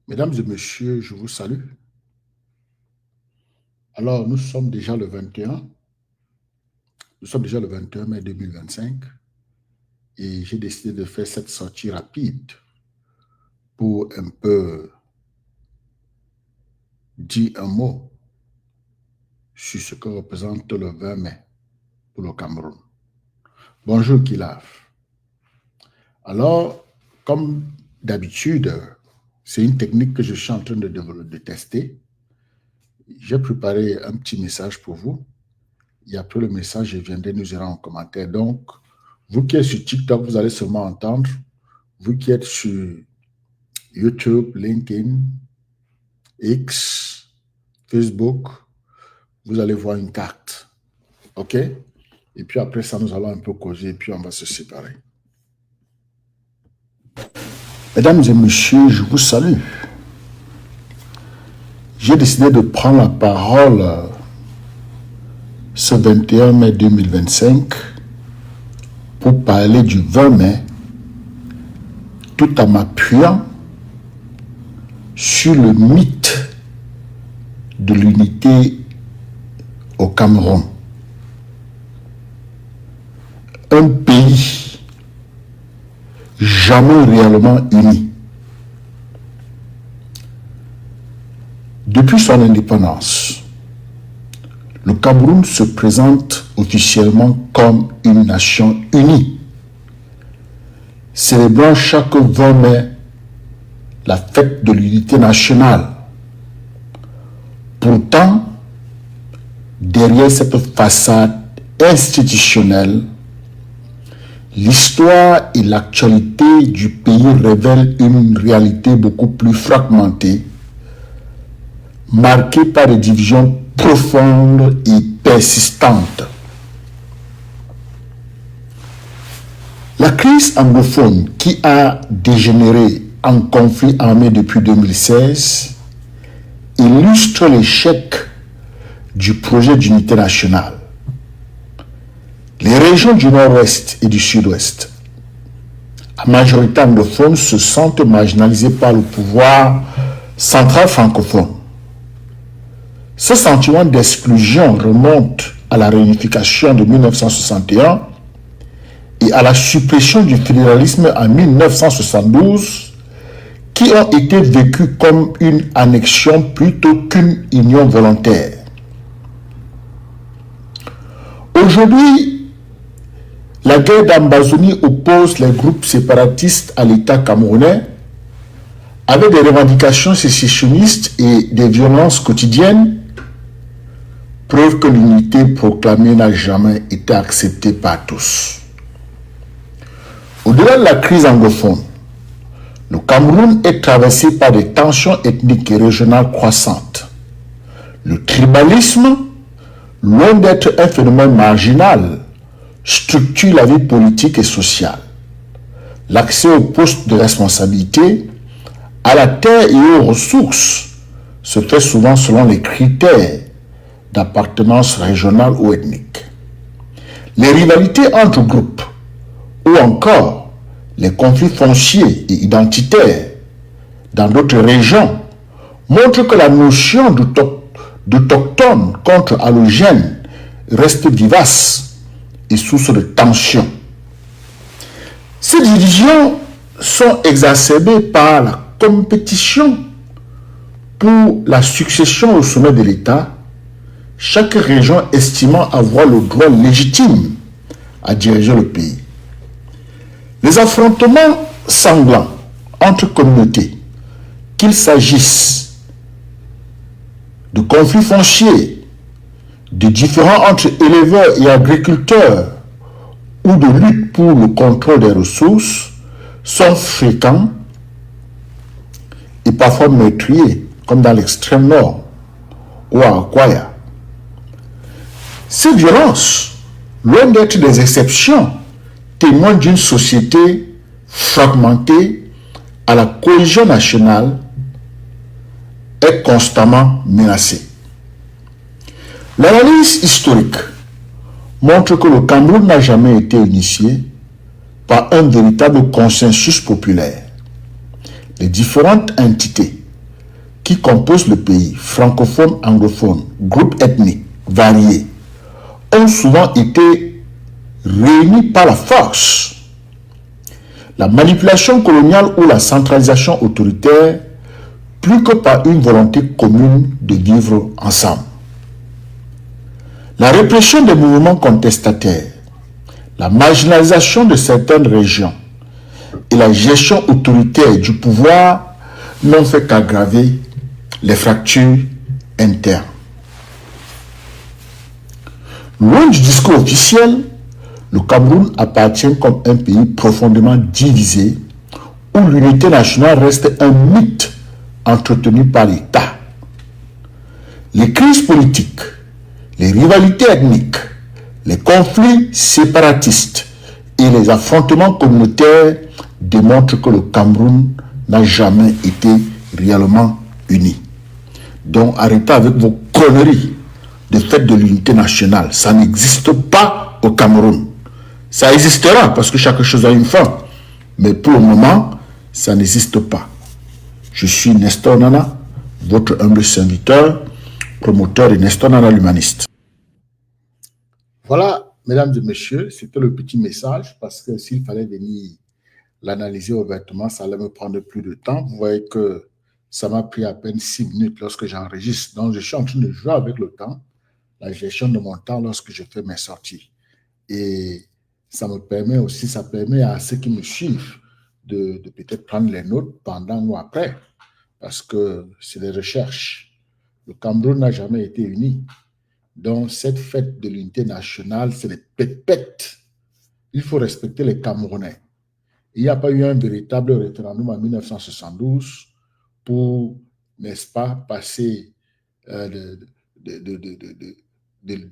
Mesdames et messieurs, je vous salue. Alors, nous sommes déjà le 21, nous sommes déjà le 21 mai 2025 et j'ai décidé de faire cette sortie rapide pour un peu dire un mot sur ce que représente le 20 mai pour le Cameroun. Bonjour Kilaf. Alors, comme d'habitude, c'est une technique que je suis en train de tester. J'ai préparé un petit message pour vous. Et après le message, je viendrai nous y rendre en commentaire. Donc, vous qui êtes sur TikTok, vous allez seulement entendre. Vous qui êtes sur YouTube, LinkedIn, X, Facebook, vous allez voir une carte. OK? Et puis après ça, nous allons un peu causer et puis on va se séparer. Mesdames et messieurs, je vous salue. J'ai décidé de prendre la parole ce 21 mai 2025 pour parler du 20 mai tout en m'appuyant sur le mythe de l'unité au Cameroun. Un pays jamais réellement uni. Depuis son indépendance, le Cameroun se présente officiellement comme une nation unie, célébrant chaque 20 mai la fête de l'unité nationale. Pourtant, derrière cette façade institutionnelle, l'histoire et l'actualité du pays révèlent une réalité beaucoup plus fragmentée, marquée par des divisions profondes et persistantes. La crise anglophone qui a dégénéré en conflit armé depuis 2016 illustre l'échec du projet d'unité nationale. Les régions du nord-ouest et du sud-ouest, à majorité anglophone, se sentent marginalisées par le pouvoir central francophone. Ce sentiment d'exclusion remonte à la réunification de 1961 et à la suppression du fédéralisme en 1972, qui ont été vécus comme une annexion plutôt qu'une union volontaire. Aujourd'hui, la guerre d'Ambazonie oppose les groupes séparatistes à l'État camerounais avec des revendications sécessionnistes et des violences quotidiennes, preuve que l'unité proclamée n'a jamais été acceptée par tous. Au-delà de la crise anglophone, le Cameroun est traversé par des tensions ethniques et régionales croissantes. Le tribalisme, loin d'être un phénomène marginal, structure la vie politique et sociale. L'accès aux postes de responsabilité, à la terre et aux ressources se fait souvent selon les critères d'appartenance régionale ou ethnique. Les rivalités entre groupes ou encore les conflits fonciers et identitaires dans d'autres régions montrent que la notion d'autochtone contre allogène reste vivace et source de tension. Ces divisions sont exacerbées par la compétition pour la succession au sommet de l'État, chaque région estimant avoir le droit légitime à diriger le pays. Les affrontements sanglants entre communautés, qu'il s'agisse de conflits fonciers, de différends entre éleveurs et agriculteurs ou de lutte pour le contrôle des ressources, sont fréquents et parfois meurtriers, comme dans l'extrême nord ou à Akwaya. Ces violences, loin d'être des exceptions, témoignent d'une société fragmentée à la cohésion nationale est constamment menacée. L'analyse historique montre que le Cameroun n'a jamais été initié par un véritable consensus populaire. Les différentes entités qui composent le pays, francophones, anglophones, groupes ethniques variés, ont souvent été réunis par la force. La manipulation coloniale ou la centralisation autoritaire, plus que par une volonté commune de vivre ensemble. La répression des mouvements contestataires, la marginalisation de certaines régions et la gestion autoritaire du pouvoir n'ont fait qu'aggraver les fractures internes. Loin du discours officiel, le Cameroun appartient comme un pays profondément divisé où l'unité nationale reste un mythe entretenu par l'État. Les crises politiques, les rivalités ethniques, les conflits séparatistes et les affrontements communautaires démontrent que le Cameroun n'a jamais été réellement uni. Donc arrêtez avec vos conneries de fait de l'unité nationale. Ça n'existe pas au Cameroun. Ça existera parce que chaque chose a une fin. Mais pour le moment, ça n'existe pas. Je suis Nestor Nana, votre humble serviteur, promoteur de Nestor Nana l'humaniste. Voilà, mesdames et messieurs, c'était le petit message parce que s'il fallait venir l'analyser ouvertement, ça allait me prendre plus de temps. Vous voyez que ça m'a pris à peine 6 minutes lorsque j'enregistre. Donc, je suis en train de jouer avec le temps, la gestion de mon temps lorsque je fais mes sorties. Et ça me permet aussi, ça permet à ceux qui me suivent de peut-être prendre les notes pendant ou après, parce que c'est des recherches. Le Cameroun n'a jamais été uni. Donc, cette fête de l'unité nationale, c'est des pépettes. Il faut respecter les Camerounais. Il n'y a pas eu un véritable référendum en 1972 pour, n'est-ce pas, passer de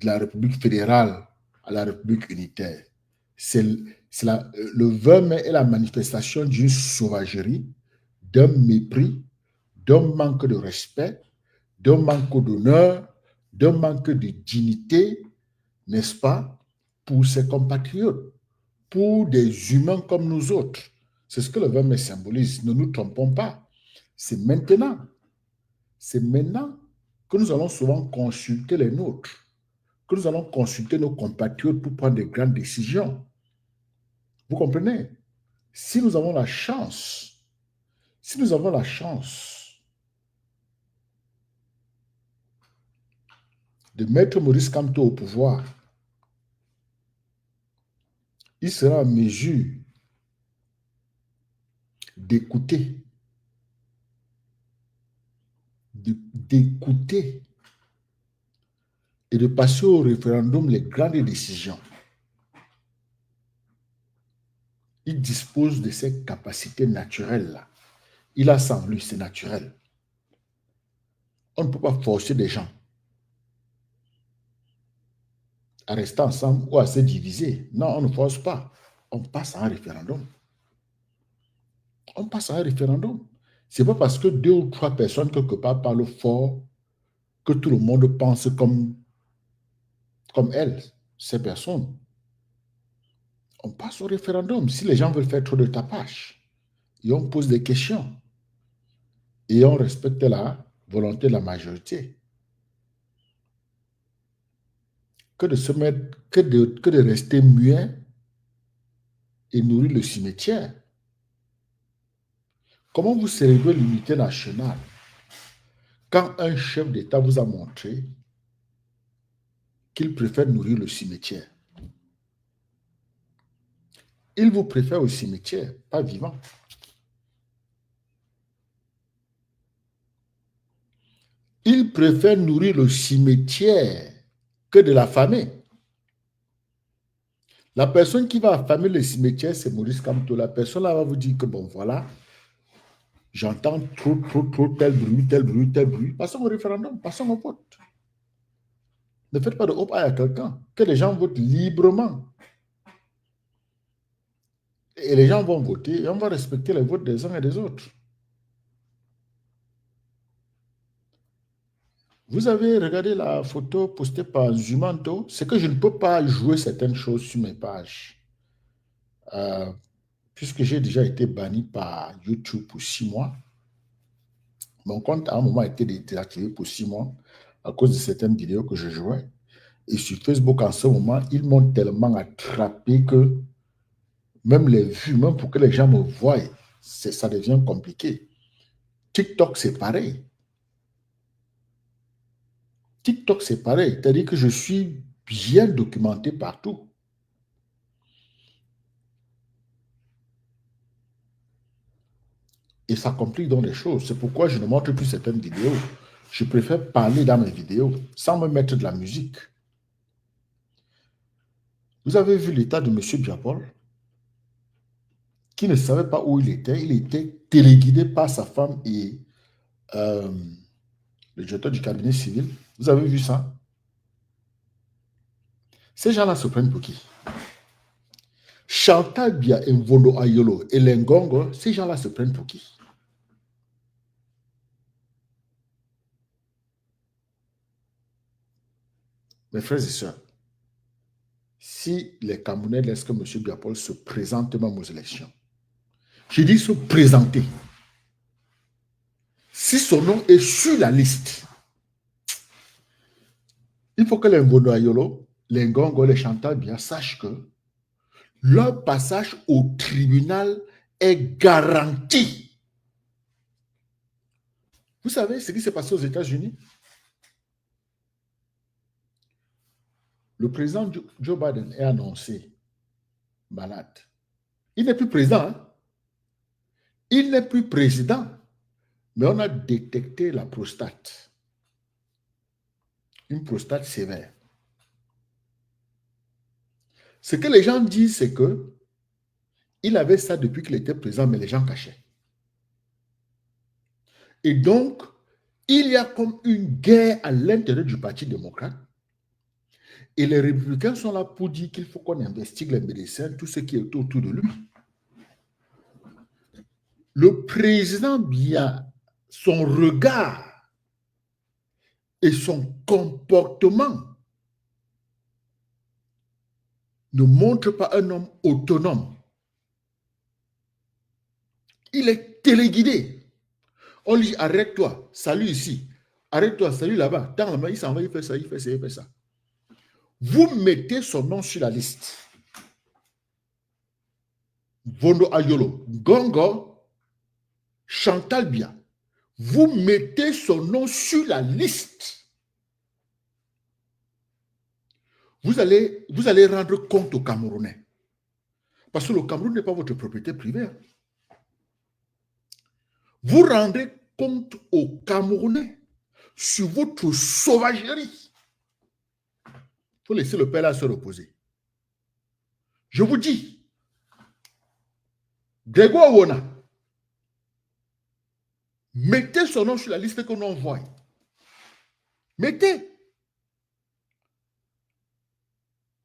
la République fédérale à la République unitaire. Le 20 mai est la manifestation d'une sauvagerie, d'un mépris, d'un manque de respect, d'un manque d'honneur, d'un manque de dignité, n'est-ce pas, pour ses compatriotes, pour des humains comme nous autres. C'est ce que le 20 mai symbolise. Ne nous trompons pas. C'est maintenant que nous allons souvent consulter les nôtres, que nous allons consulter nos compatriotes pour prendre de grandes décisions. Vous comprenez? Si nous avons la chance de mettre Maurice Kamto au pouvoir, il sera en mesure d'écouter et de passer au référendum les grandes décisions. Il dispose de ces capacités naturelles-là. Il a ça en lui, c'est naturel. On ne peut pas forcer des gens à rester ensemble ou à se diviser. Non, on ne force pas. On passe à un référendum. On passe à un référendum. Ce n'est pas parce que 2 ou 3 personnes quelque part parlent fort que tout le monde pense comme elles, ces personnes. On passe au référendum. Si les gens veulent faire trop de tapage, et on pose des questions, et on respecte la volonté de la majorité. Que de rester muet et nourrir le cimetière. Comment vous célébrez l'unité nationale quand un chef d'État vous a montré qu'il préfère nourrir le cimetière? Il vous préfère au cimetière, pas vivant. Il préfère nourrir le cimetière que de l'affamer. La personne qui va affamer le cimetière, c'est Maurice Kamto. La personne là va vous dire que bon, voilà, j'entends trop, tel bruit. Passons au référendum, passons au vote. Ne faites pas de hop à quelqu'un. Que les gens votent librement. Et les gens vont voter et on va respecter les votes des uns et des autres. Vous avez regardé la photo postée par Zumanto. C'est que je ne peux pas jouer certaines choses sur mes pages. Puisque j'ai déjà été banni par YouTube pour 6 mois. Mon compte, à un moment, a été désactivé pour 6 mois à cause de certaines vidéos que je jouais. Et sur Facebook, en ce moment, ils m'ont tellement attrapé que même les vues, même pour que les gens me voient, ça devient compliqué. TikTok, c'est pareil. TikTok, c'est pareil. C'est-à-dire que je suis bien documenté partout. Et ça complique donc les choses. C'est pourquoi je ne montre plus certaines vidéos. Je préfère parler dans mes vidéos sans me mettre de la musique. Vous avez vu l'état de M. Biapol, qui ne savait pas où il était. Il était téléguidé par sa femme et le directeur du cabinet civil. Vous avez vu ça? Ces gens-là se prennent pour qui? Chantal Bia, Mvondo Ayolo et Lengongo, ces gens-là se prennent pour qui? Mes frères et sœurs, si les Camerounais laissent que M. Biapol se présente même aux élections, je dis se présenter. Si son nom est sur la liste, il faut que les Mvondo Ayolo, les Ngongo, les Chantal Bia sachent que leur passage au tribunal est garanti. Vous savez ce qui s'est passé aux États-Unis? Le président Joe Biden est annoncé malade. Il n'est plus président. Hein? Il n'est plus président. Mais on a détecté la prostate. Une prostate sévère. Ce que les gens disent, c'est que il avait ça depuis qu'il était président, mais les gens cachaient. Et donc, il y a comme une guerre à l'intérieur du Parti démocrate. Et les républicains sont là pour dire qu'il faut qu'on investigue les médecins, tout ce qui est autour de lui. Le président Biya, son regard et son comportement ne montrent pas un homme autonome. Il est téléguidé. On lui dit arrête-toi, salut ici, arrête-toi, salut là-bas. Dans la main, il s'en va, il fait ça, il fait ça, il fait ça. Vous mettez son nom sur la liste. Vondo Ayolo, Gongo, Chantal Bia. Vous mettez son nom sur la liste. Vous allez rendre compte aux Camerounais. Parce que le Cameroun n'est pas votre propriété privée. Vous rendez compte aux Camerounais sur votre sauvagerie. Il faut laisser le père là se reposer. Je vous dis, Grégoire Wona, mettez son nom sur la liste que l'on envoie. Mettez.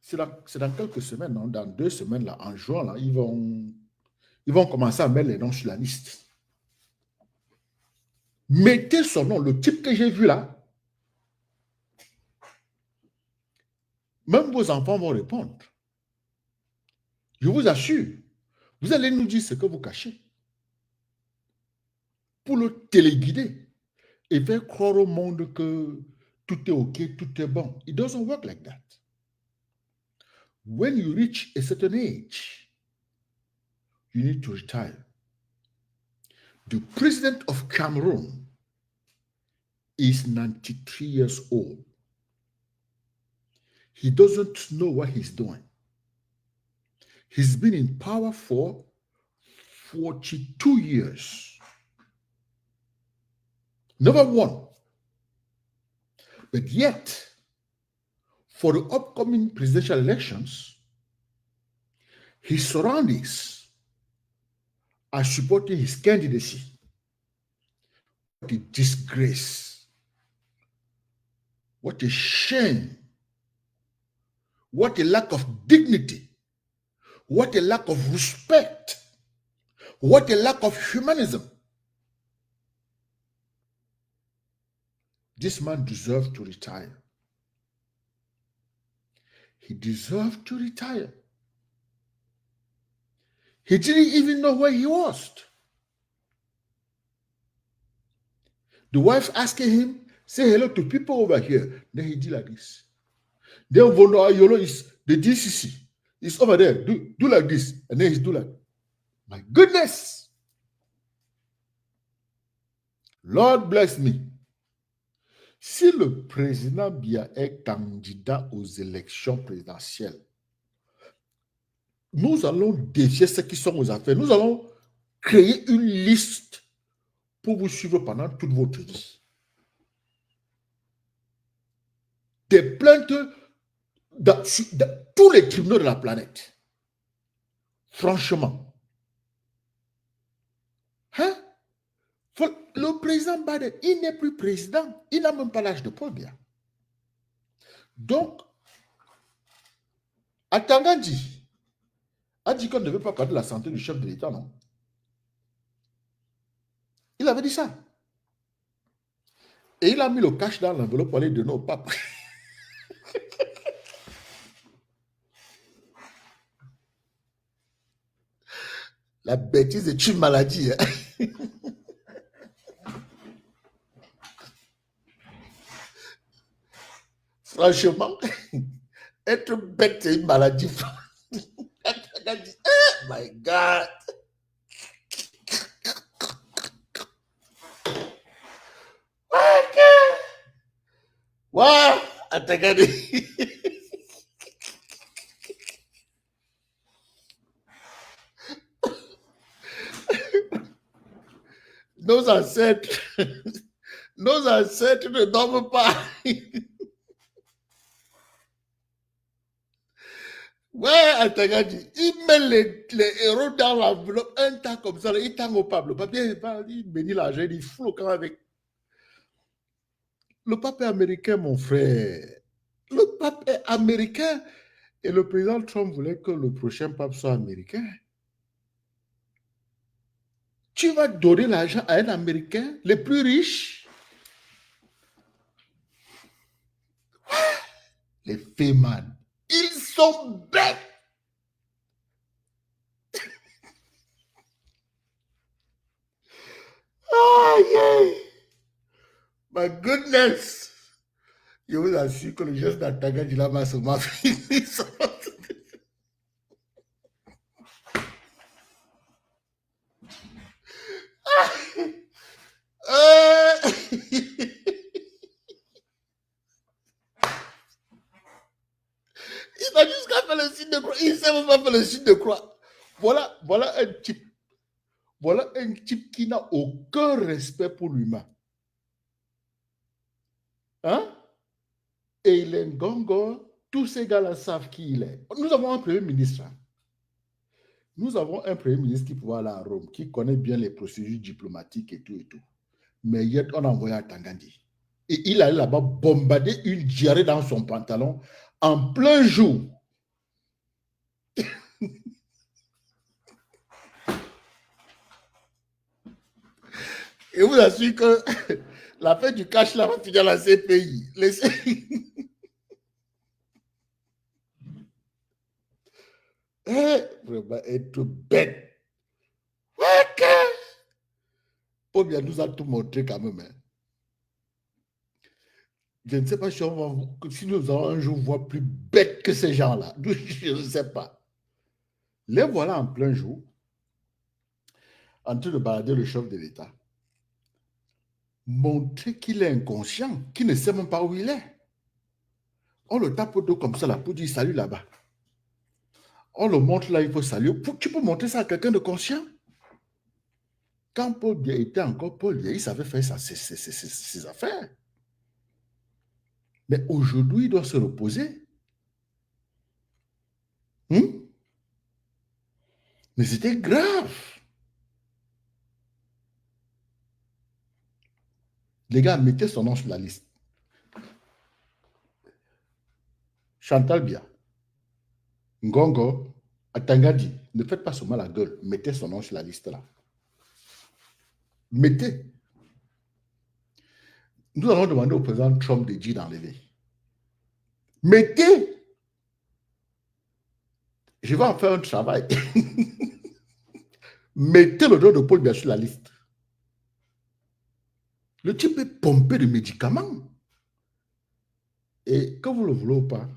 C'est dans quelques semaines, non? Dans 2 semaines, là, en juin, là, ils vont commencer à mettre les noms sur la liste. Mettez son nom, le type que j'ai vu là. Même vos enfants vont répondre. Je vous assure, vous allez nous dire ce que vous cachez. Pour le téléguider et faire croire au monde que tout est OK, tout est bon. It doesn't work like that. When you reach a certain age, you need to retire. The president of Cameroon is 93 years old. He doesn't know what he's doing. He's been in power for 42 years. Never won. But yet, for the upcoming presidential elections, his surroundings are supporting his candidacy. What a disgrace. What a shame. What a lack of dignity. What a lack of respect. What a lack of humanism. This man deserves to retire. He deserved to retire. He didn't even know where he was. The wife asking him, say hello to people over here. Then he did like this. Then Vono Ayolo is the DCC. It's over there. Do like this. And then he's do like, my goodness. Lord bless me. Si le président Biya est candidat aux élections présidentielles, nous allons défier ceux qui sont aux affaires. Nous allons créer une liste pour vous suivre pendant toute votre vie. Des plaintes dans tous les tribunaux de la planète. Franchement. Hein? Le président Biden, il n'est plus président. Il n'a même pas l'âge de Paul Biya. Donc, Atangandi a dit qu'on ne devait pas parler de la santé du chef de l'État, non? Il avait dit ça. Et il a mis le cash dans l'enveloppe pour aller donner au pape. La bêtise est une maladie. Hein? Franchement, être bête, c'est une maladie. Oh my God. Wow, Atangandi. Nos ancêtres ne dorment pas. Ouais, Atangandi, il met les héros dans l'enveloppe, un tas comme ça, il tend au pape. Le papier, il bénit l'argent, il fout le camp avec. Le pape est américain, mon frère. Le pape est américain. Et le président Trump voulait que le prochain pape soit américain. Tu vas donner l'argent à un Américain, les plus riches. Les fémans, ils sont bêtes. Oh, yeah. My goodness. Je vous assure que le geste d'Atangandi là va seulement finir. Il a jusqu'à faire le signe de croix. Il ne sait même pas faire le signe de croix. Voilà un type. Voilà un type qui n'a aucun respect pour l'humain. Hein? Et il est gongo. Tous ces gars-là savent qui il est. Nous avons un premier ministre. Nous avons un premier ministre qui peut aller à Rome, qui connaît bien les procédures diplomatiques et tout et tout. Mais hier, on a envoyé à Atangandi. Et il allait là-bas bombarder une diarrhée dans son pantalon en plein jour. Et vous assure que la fête du cash là va finir la CPI. Vraiment être bête. Ok. Paul Biya nous a tout montré quand même. Hein. Je ne sais pas si nous allons un jour voir plus bête que ces gens-là. Je ne sais pas. Les voilà en plein jour, en train de balader le chef de l'État. Montrer qu'il est inconscient, qu'il ne sait même pas où il est. On le tape au dos comme ça là pour dire salut là-bas. On le montre là, il faut saluer. Tu peux montrer ça à quelqu'un de conscient? Quand Paul Biya était encore Paul Biya, il savait faire ses affaires. Mais aujourd'hui, il doit se reposer. Mais c'était grave. Les gars, mettez son nom sur la liste. Chantal Biya, Ngongo, Atangandi, ne faites pas seulement la gueule. Mettez son nom sur la liste là. Mettez. Nous allons demander au président Trump de dire d'enlever. Mettez. Je vais en faire un travail. Mettez le nom de Paul Biya sur la liste. Le type est pompé de médicaments. Et quand vous le voulez ou pas,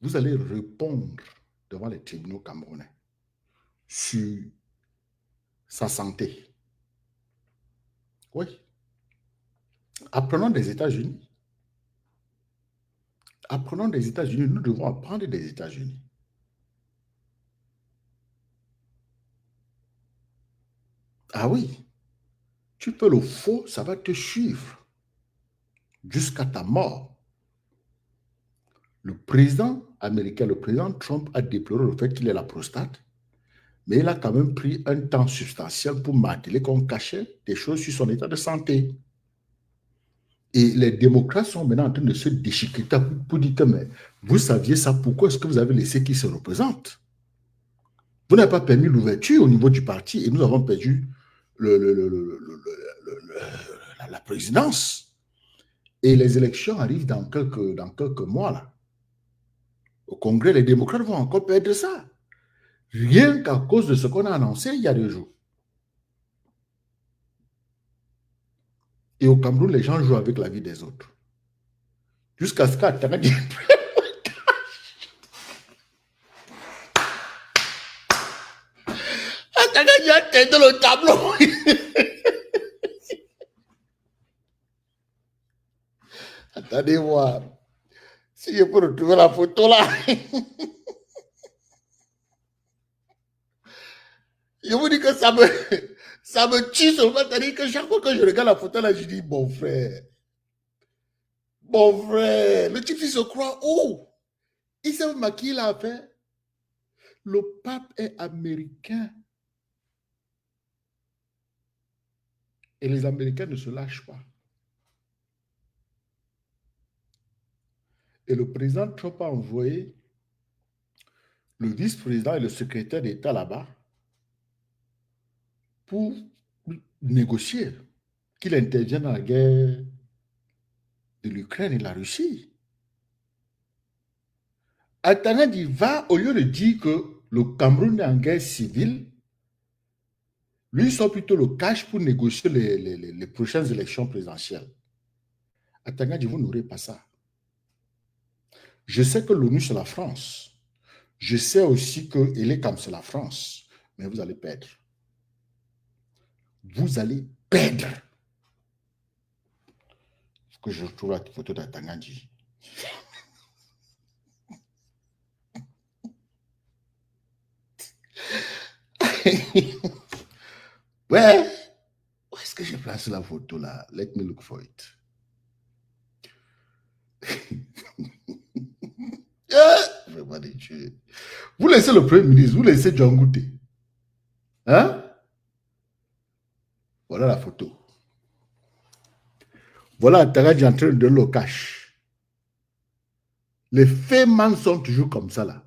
vous allez répondre devant les tribunaux camerounais sur sa santé. Oui. Apprenons des États-Unis. Apprenons des États-Unis. Nous devons apprendre des États-Unis. Ah oui. Tu peux le faux, ça va te suivre jusqu'à ta mort. Le président américain, le président Trump a déploré le fait qu'il ait la prostate, mais il a quand même pris un temps substantiel pour marteler qu'on cachait des choses sur son état de santé. Et les démocrates sont maintenant en train de se déchiqueter pour dire que, mais vous saviez ça, pourquoi est-ce que vous avez laissé qu'il se représente? Vous n'avez pas permis l'ouverture au niveau du parti et nous avons perdu la présidence. Et les élections arrivent dans quelques mois. Là. Au Congrès, les démocrates vont encore perdre ça. Rien qu'à cause de ce qu'on a annoncé il y a 2 jours. Et au Cameroun, les gens jouent avec la vie des autres. Jusqu'à ce qu'Atanga dit... Atanga dit à tête dans le tableau. Attendez voir. Si je peux retrouver la photo là. Je vous dis que ça me tue seulement. C'est-à-dire que chaque fois que je regarde la photo là, je dis, bon frère, le type il se croit, oh, il sait même à qui il a affaire. Le pape est américain. Et les Américains ne se lâchent pas. Et le président Trump a envoyé le vice-président et le secrétaire d'État là-bas pour négocier qu'il intervienne dans la guerre de l'Ukraine et de la Russie. Atanga dit, va, au lieu de dire que le Cameroun est en guerre civile, lui, il sort plutôt le cash pour négocier les prochaines élections présidentielles. Atanga dit, vous n'aurez pas ça. Je sais que l'ONU, c'est la France. Je sais aussi que l'ECAM, c'est la France. Mais vous allez perdre. Vous allez perdre. Il faut que je retrouve la photo d'Atanga dit. Ouais. Où est-ce que j'ai placé la photo là? Let me look for it. Vous laissez le Premier ministre, vous laissez John Gouté. Hein? Voilà la photo. Voilà Atanga en train de le cash. Les faits sont toujours comme ça là.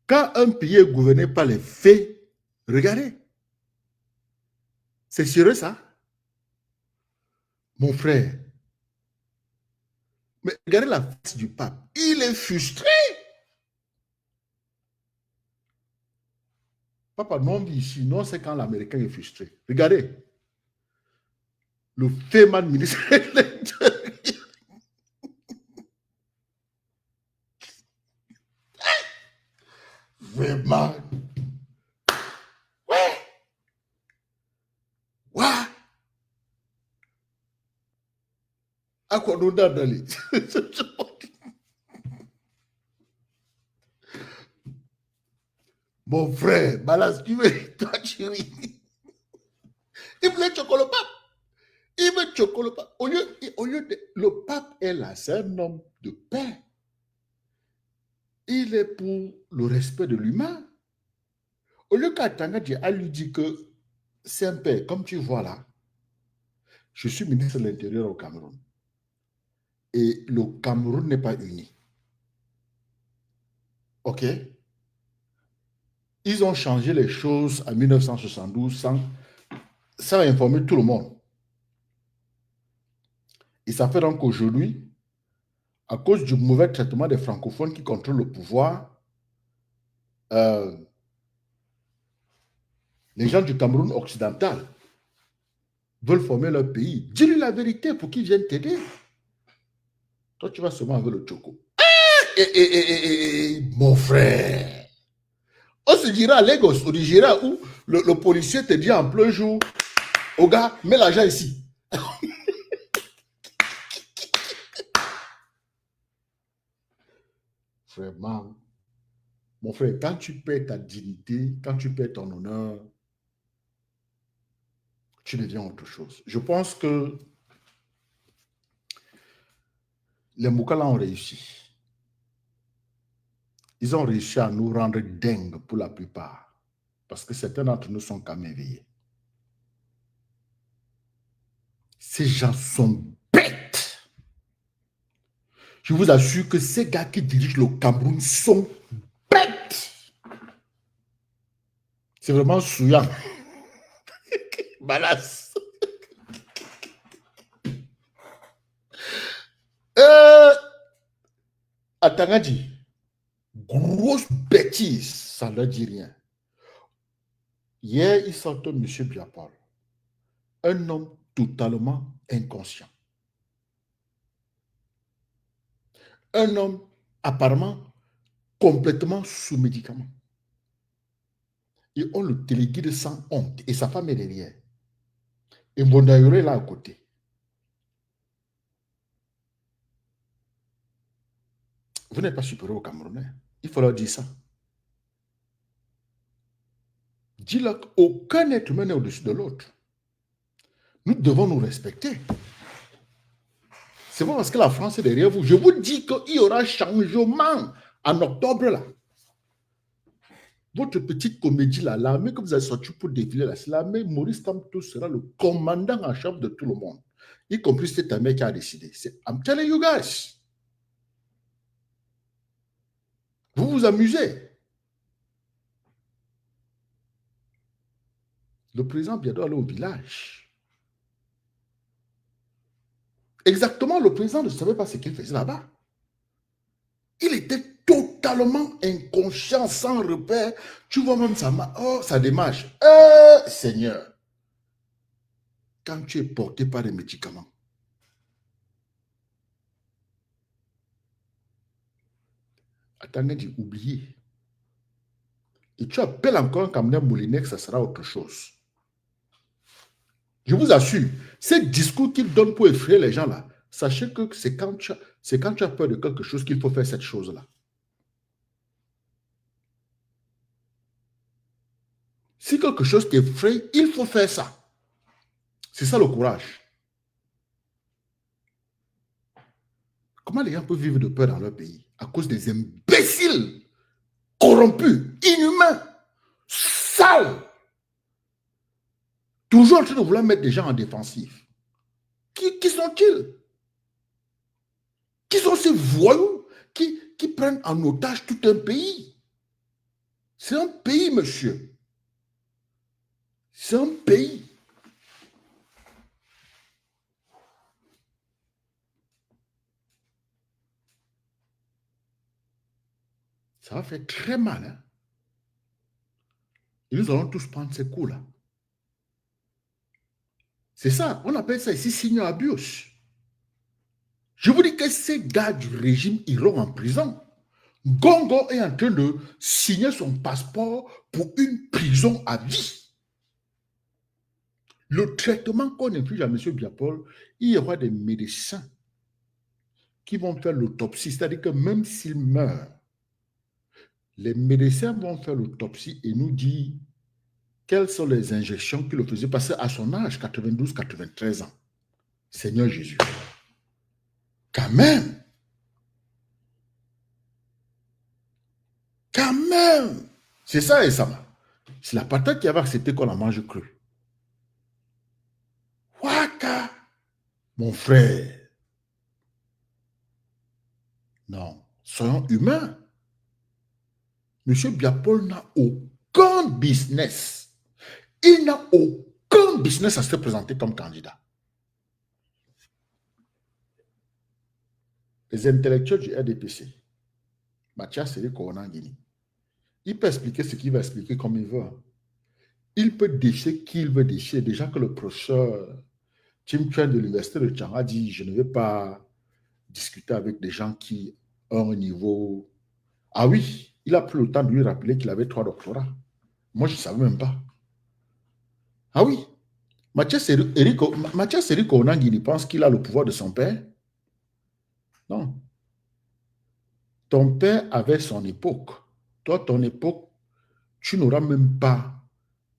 Quand un pays est gouverné par les faits, regardez. C'est sérieux ça? Mon frère. Mais regardez la face du pape. Il est frustré. Papa, non, ici, non, c'est quand l'Américain est frustré. Regardez. Le Féman ministre de l'Intérieur. Vraiment. Ouais. Ouais. À quoi nous d'aller? Mon frère, balance, tu veux, toi, tu ris. Il voulait choquer le pape. Il veut choquer le pape. Au lieu de, le pape est là, c'est un homme de paix. Il est pour le respect de l'humain. Au lieu qu'Atanga lui dit que c'est un père, comme tu vois là, je suis ministre de l'Intérieur au Cameroun. Et le Cameroun n'est pas uni. OK? Ils ont changé les choses en 1972 sans informer tout le monde. Et ça fait donc qu'aujourd'hui, à cause du mauvais traitement des francophones qui contrôlent le pouvoir, les gens du Cameroun occidental veulent former leur pays. Dis-lui la vérité pour qu'ils viennent t'aider. Toi, tu vas seulement avec le choco. Mon frère. On se dira à Lagos, au Nigeria, où le policier te dit en plein jour, oh gars, mets l'argent ici. Vraiment. Mon frère, quand tu perds ta dignité, quand tu perds ton honneur, tu deviens autre chose. Je pense que les Moukala ont réussi. Ils ont réussi à nous rendre dingues pour la plupart. Parce que certains d'entre nous sont quand même éveillés. Ces gens sont bêtes. Je vous assure que ces gars qui dirigent le Cameroun sont bêtes. C'est vraiment souillant. Balasse. Atangadi, grosse bêtise, ça ne leur dit rien. Hier, il sortait M. Biapol, un homme totalement inconscient. Un homme apparemment complètement sous médicaments. Et on le téléguide sans honte. Et sa femme est derrière. Et Mbondaïre est là à côté. Vous n'êtes pas supérieur aux Camerounais. Il faut leur dire ça. Dis-leur qu'aucun être humain n'est au-dessus de l'autre. Nous devons nous respecter. C'est pas parce que la France est derrière vous. Je vous dis qu'il y aura changement en octobre là. Votre petite comédie là, l'armée que vous avez sortie pour défiler là, c'est l'armée. Maurice Kamto sera le commandant en chef de tout le monde, y compris cette armée qui a décidé. I'm telling you guys. Vous vous amusez. Le président bientôt aller au village. Exactement, le président ne savait pas ce qu'il faisait là-bas. Il était totalement inconscient, sans repère. Tu vois même sa démarche. Seigneur, quand tu es porté par des médicaments, attendez d'oublier. Et tu appelles encore un Camerounais Moulinex, ça sera autre chose. Je vous assure, ces discours qu'il donne pour effrayer les gens là, sachez que c'est quand tu as peur de quelque chose qu'il faut faire cette chose-là. Si quelque chose t'effraie, il faut faire ça. C'est ça le courage. Comment les gens peuvent vivre de peur dans leur pays? À cause des imbéciles, corrompus, inhumains, sales. Toujours en train de vouloir mettre des gens en défensive. Qui sont-ils? Qui sont ces voyous qui prennent en otage tout un pays? C'est un pays, monsieur. C'est un pays. Ça va faire très mal. Hein? Et nous allons tous prendre ces coups-là. C'est ça, on appelle ça ici signal abuse. Je vous dis que ces gars du régime iront en prison. Gongo est en train de signer son passeport pour une prison à vie. Le traitement qu'on inflige à M. Biapol, il y aura des médecins qui vont faire l'autopsie. C'est-à-dire que même s'il meurt, les médecins vont faire l'autopsie et nous dire quelles sont les injections qu'il le faisait passer à son âge, 92, 93 ans. Seigneur Jésus. Quand même. Quand même. C'est ça, Esama. C'est la patate qui avait accepté qu'on la mange crue. Waka. Mon frère. Non. Soyons humains. Monsieur Biapol n'a aucun business. Il n'a aucun business à se présenter comme candidat. Les intellectuels du RDPC, Mathias Seri Koronangini, il peut expliquer ce qu'il va expliquer comme il veut. Il peut déchirer qui il veut déchirer. Déjà que le professeur Tim Chuan de l'université de Chiang a dit, je ne vais pas discuter avec des gens qui ont un niveau... Ah oui, il a pris le temps de lui rappeler qu'il avait 3 doctorats. Moi, je ne savais même pas. Ah oui, Mathias Eric Onang, il pense qu'il a le pouvoir de son père. Non. Ton père avait son époque. Toi, ton époque, tu n'auras même pas,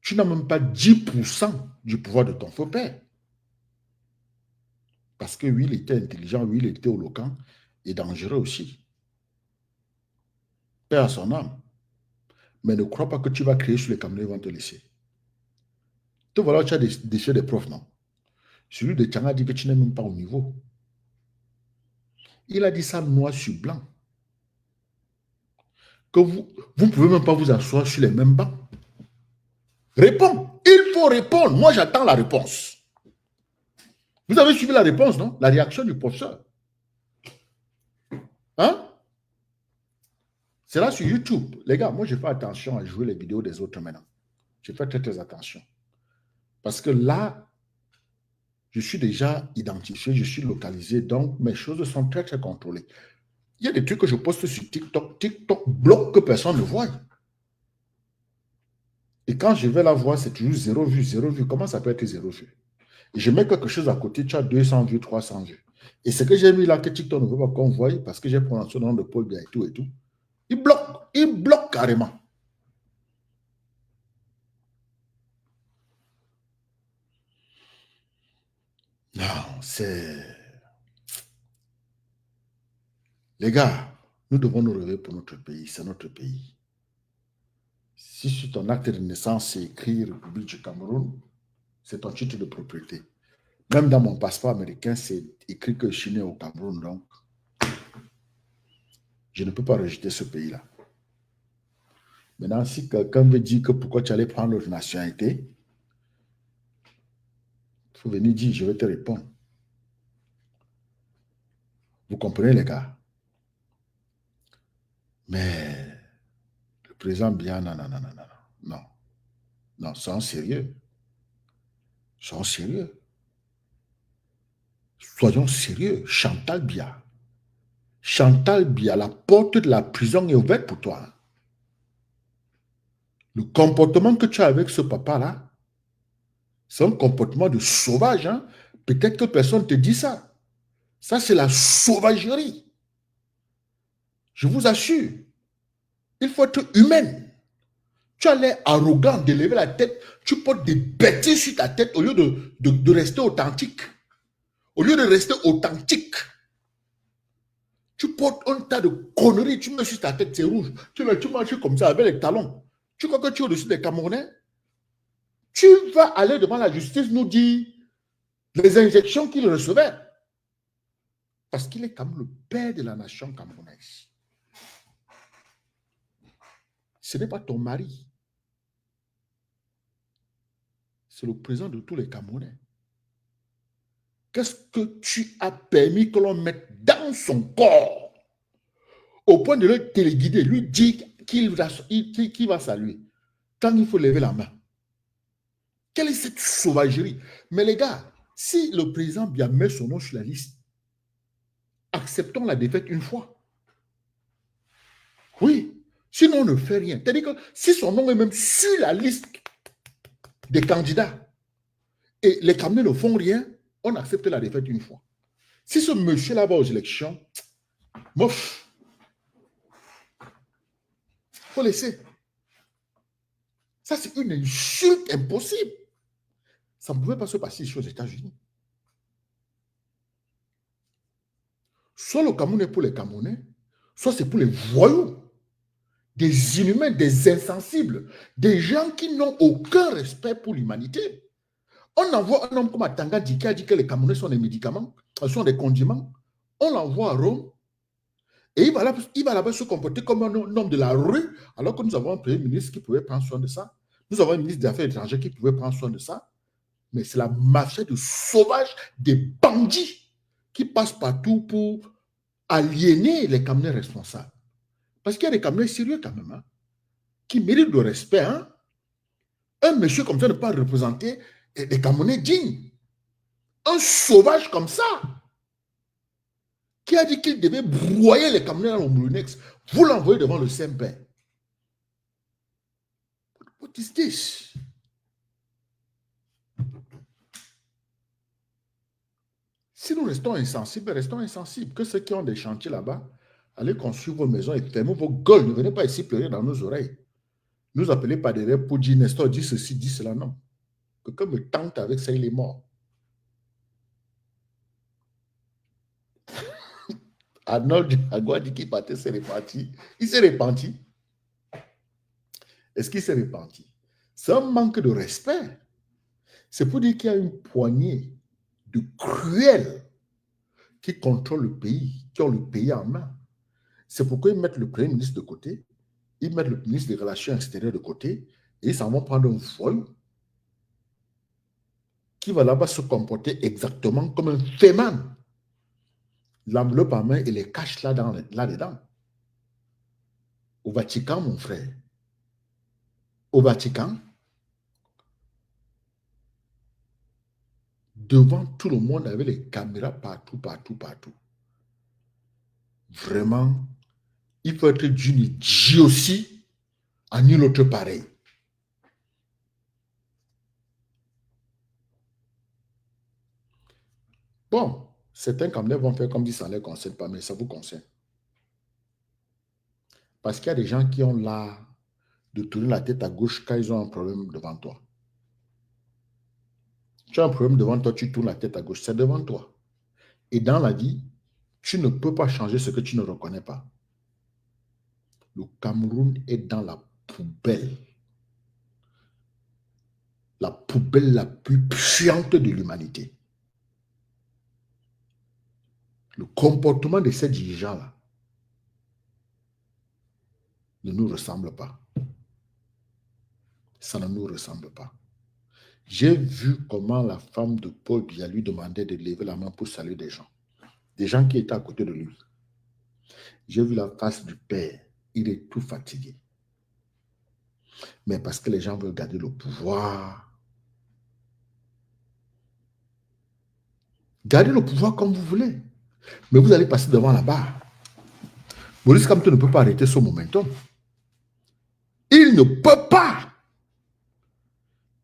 tu n'as même pas 10% du pouvoir de ton faux père. Parce que oui, il était intelligent, oui, il était éloquent et dangereux aussi. Père à son âme. Mais ne crois pas que tu vas créer sur les Camerounais, ils vont te laisser. Te voilà, tu as déchets des profs, non? Celui de Tchanga dit que tu n'es même pas au niveau. Il a dit ça noir sur blanc. Que vous ne pouvez même pas vous asseoir sur les mêmes bancs. Réponds. Il faut répondre. Moi, j'attends la réponse. Vous avez suivi la réponse, non? La réaction du professeur. Hein? C'est là sur YouTube. Les gars, moi, je fais attention à jouer les vidéos des autres maintenant. Je fais très, très attention. Parce que là, je suis déjà identifié, je suis localisé, donc mes choses sont très, très contrôlées. Il y a des trucs que je poste sur TikTok. TikTok bloque que personne ne voit. Et quand je vais la voir, c'est toujours 0 vue, 0 vue. Comment ça peut être 0 vue? Et je mets quelque chose à côté, tu as 200 vues, 300 vues. Et ce que j'ai mis là, que TikTok ne veut pas qu'on voie, parce que j'ai prononcé le nom de Paul Biya et tout et tout, il bloque carrément. Non, c'est... Les gars, nous devons nous relever pour notre pays, c'est notre pays. Si sur ton acte de naissance, c'est écrit République du Cameroun, c'est ton titre de propriété. Même dans mon passeport américain, c'est écrit que je suis né au Cameroun, donc je ne peux pas rejeter ce pays-là. Maintenant, si quelqu'un veut dire que pourquoi tu allais prendre notre nationalité, il faut venir dire, je vais te répondre. Vous comprenez, les gars? Mais le président Biya, non, non, non, non, non, non. Non, soyons sérieux. Soyons sérieux. Soyons sérieux. Chantal Biya. Chantal Biya, la porte de la prison est ouverte pour toi. Le comportement que tu as avec ce papa-là, c'est un comportement de sauvage. Hein? Peut-être que personne ne te dit ça. Ça, c'est la sauvagerie. Je vous assure. Il faut être humain. Tu as l'air arrogant de lever la tête. Tu portes des bêtises sur ta tête au lieu de rester authentique. Au lieu de rester authentique. Tu portes un tas de conneries. Tu mets sur ta tête, c'est rouge. Tu marches comme ça avec les talons. Tu crois que tu es au-dessus des Camerounais? Tu vas aller devant la justice nous dire les injections qu'il recevait. Parce qu'il est comme le père de la nation camerounaise. Ce n'est pas ton mari. C'est le président de tous les Camerounais. Qu'est-ce que tu as permis que l'on mette dans son corps au point de le téléguider, lui dire qu'il va saluer quand il faut lever la main? Quelle est cette sauvagerie? Mais les gars, si le président Biya met son nom sur la liste, acceptons la défaite une fois. Oui, sinon on ne fait rien. C'est-à-dire que si son nom est même sur la liste des candidats et les Camerounais ne font rien, on accepte la défaite une fois. Si ce monsieur-là va aux élections, mof, il faut laisser. Ça, c'est une insulte impossible. Ça ne pouvait pas se passer ici aux États-Unis. Soit le Cameroun est pour les Camerounais, soit c'est pour les voyous, des inhumains, des insensibles, des gens qui n'ont aucun respect pour l'humanité. On envoie un homme comme Atanga qui a dit que les Camerounais sont des médicaments, sont des condiments. On l'envoie à Rome et il va là-bas se comporter comme un homme de la rue, alors que nous avons un premier ministre qui pouvait prendre soin de ça. Nous avons un ministre des Affaires étrangères qui pouvait prendre soin de ça. Mais c'est la mafia de sauvages, des bandits qui passent partout pour aliéner les Camerounais responsables. Parce qu'il y a des Camerounais sérieux quand même, hein, qui méritent le respect. Un monsieur comme ça ne peut pas représenter des Camerounais dignes. Un sauvage comme ça, qui a dit qu'il devait broyer les camions au Moulinex, vous l'envoyez devant le Saint-Père. What is this? Si nous restons insensibles, restons insensibles. Que ceux qui ont des chantiers là-bas, allez construire vos maisons et fermez vos gueules. Ne venez pas ici pleurer dans nos oreilles. Nous appelez pas derrière pour dire Nestor, dis ceci, dis cela, non. Quelqu'un me tente avec ça, il est mort. Arnold Agua dit qu'il partait s'est repenti. Il s'est repenti. Est-ce qu'il s'est repenti? C'est un manque de respect. C'est pour dire qu'il y a une poignée de cruels qui contrôlent le pays, qui ont le pays en main. C'est pourquoi ils mettent le Premier ministre de côté, ils mettent le ministre des Relations extérieures de côté, et ils s'en vont prendre un vol qui va là-bas se comporter exactement comme un féman. L'enveloppe en main et les cache là-dedans. Au Vatican, mon frère. Au Vatican, devant tout le monde avec les caméras partout, partout, partout. Vraiment, il faut être d'une idiotie à nul autre pareil. Bon, certains Camerounais vont faire comme si ça ne les concerne pas, mais ça vous concerne. Parce qu'il y a des gens qui ont l'art de tourner la tête à gauche quand ils ont un problème devant toi. Tu as un problème devant toi, tu tournes la tête à gauche, c'est devant toi. Et dans la vie, tu ne peux pas changer ce que tu ne reconnais pas. Le Cameroun est dans la poubelle. La poubelle la plus puante de l'humanité. Le comportement de ces dirigeants-là ne nous ressemble pas. Ça ne nous ressemble pas. J'ai vu comment la femme de Paul Biya lui demandait de lever la main pour saluer des gens qui étaient à côté de lui. J'ai vu la face du père, il est tout fatigué. Mais parce que les gens veulent garder le pouvoir. Gardez le pouvoir comme vous voulez. Mais vous allez passer devant la barre. Maurice Kamto ne peut pas arrêter ce momentum. Il ne peut pas.